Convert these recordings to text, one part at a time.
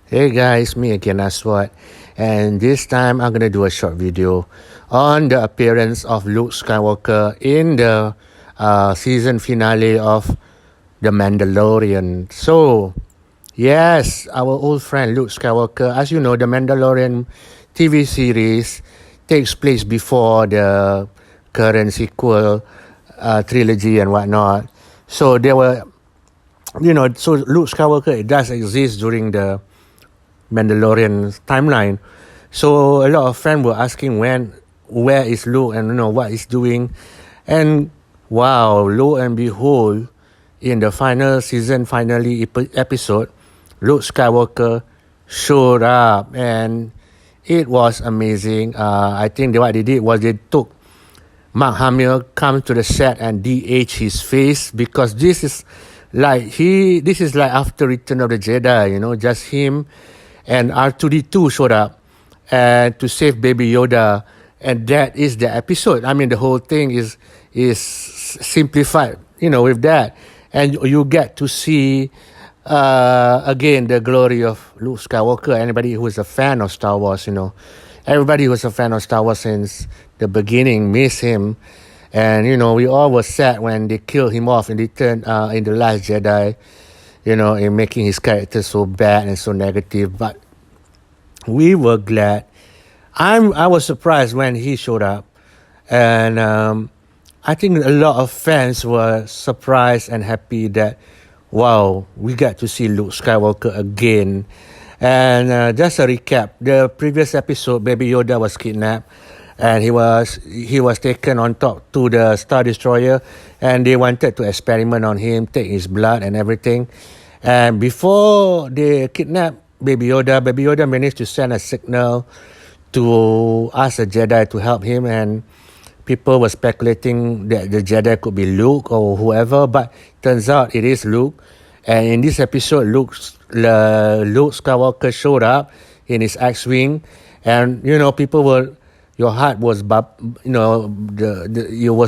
Hey guys, me again, Aswat, and this time I'm gonna do a short video on the appearance of Luke Skywalker in the season finale of The Mandalorian. So, yes, our old friend Luke Skywalker, as you know, The Mandalorian TV series takes place before the current sequel trilogy and whatnot. So there were, so Luke Skywalker does exist during the Mandalorian timeline. So a lot of fans were asking where is Luke and what he's doing. And wow, lo and behold, in the final season finale episode, Luke Skywalker showed up and it was amazing. I think what they did was they took Mark Hamill come to the set and de-age his face, because this is like after Return of the Jedi, just him and R2D2 showed up and to save Baby Yoda, and that is the episode. I mean, the whole thing is simplified, with that, and you get to see again the glory of Luke Skywalker. Anybody who is a fan of Star Wars, everybody who is a fan of Star Wars since the beginning miss him, and we all were sad when they killed him off in the Last Jedi. In making his character so bad and so negative. But we were glad. I was surprised when he showed up. And I think a lot of fans were surprised and happy that, wow, we got to see Luke Skywalker again. And just a recap, the previous episode, Baby Yoda was kidnapped. And he was taken on top to the Star Destroyer, and they wanted to experiment on him, take his blood and everything. And before they kidnapped Baby Yoda managed to send a signal to ask a Jedi to help him, and people were speculating that the Jedi could be Luke or whoever, but turns out it is Luke. And in this episode, Luke Skywalker showed up in his X-Wing, and people were, your heart was, your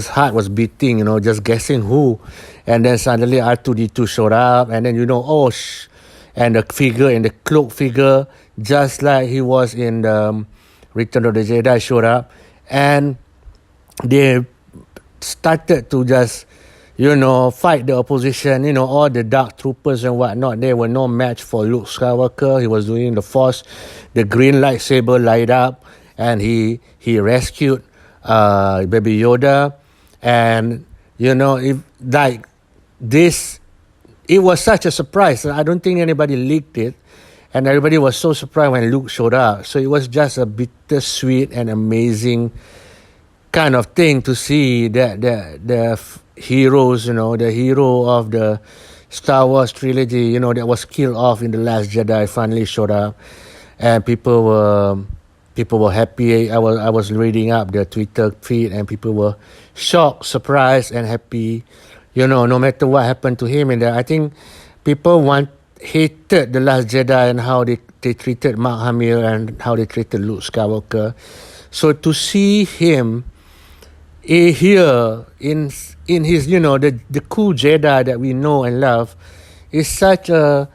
heart was beating, just guessing who. And then suddenly R2D2 showed up, and then and the figure in the cloak figure, just like he was in the Return of the Jedi, showed up, and they started to just fight the opposition, all the dark troopers and whatnot. They were no match for Luke Skywalker. He was doing the Force, the green lightsaber light up, and he rescued Baby Yoda. And it was such a surprise. I don't think anybody leaked it, and everybody was so surprised when Luke showed up. So it was just a bittersweet and amazing kind of thing to see that the heroes, the hero of the Star Wars trilogy, that was killed off in The Last Jedi, finally showed up, and people were happy. I was reading up the Twitter feed, and people were shocked, surprised, and happy. No matter what happened to him, and I think people hated The Last Jedi and how they treated Mark Hamill and how they treated Luke Skywalker. So to see him here in his, the cool Jedi that we know and love, is such a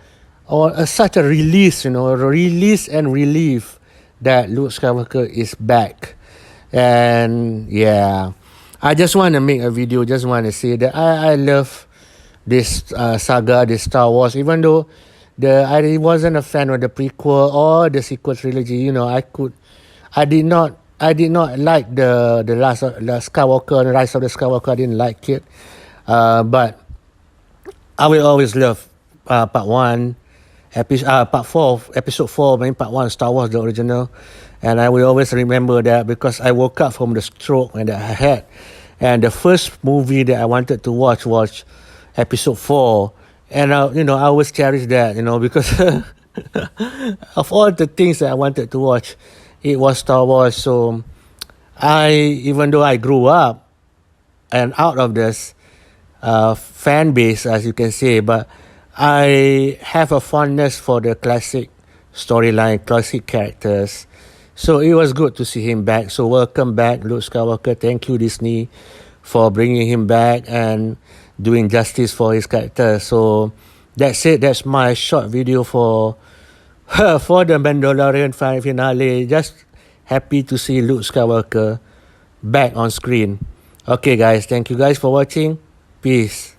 release, a release and relief that Luke Skywalker is back. And yeah, I just want to make a video, just want to say that I love this saga, this Star Wars, even though I wasn't a fan of the prequel or the sequel trilogy. I did not like the Skywalker, the Rise of the Skywalker. I didn't like it, but I will always love part 1, part 4, episode 4, part 1, Star Wars, the original. And I will always remember that, because I woke up from the stroke that I had, and the first movie that I wanted to watch was episode 4. And I always cherish that, because of all the things that I wanted to watch, it was Star Wars. So even though I grew up and out of this fan base, as you can say, but I have a fondness for the classic storyline, classic characters. So it was good to see him back. So welcome back, Luke Skywalker. Thank you, Disney, for bringing him back and doing justice for his character. So that's it. That's my short video for for the Mandalorian finale. Just happy to see Luke Skywalker back on screen. Okay, guys, thank you guys for watching. Peace.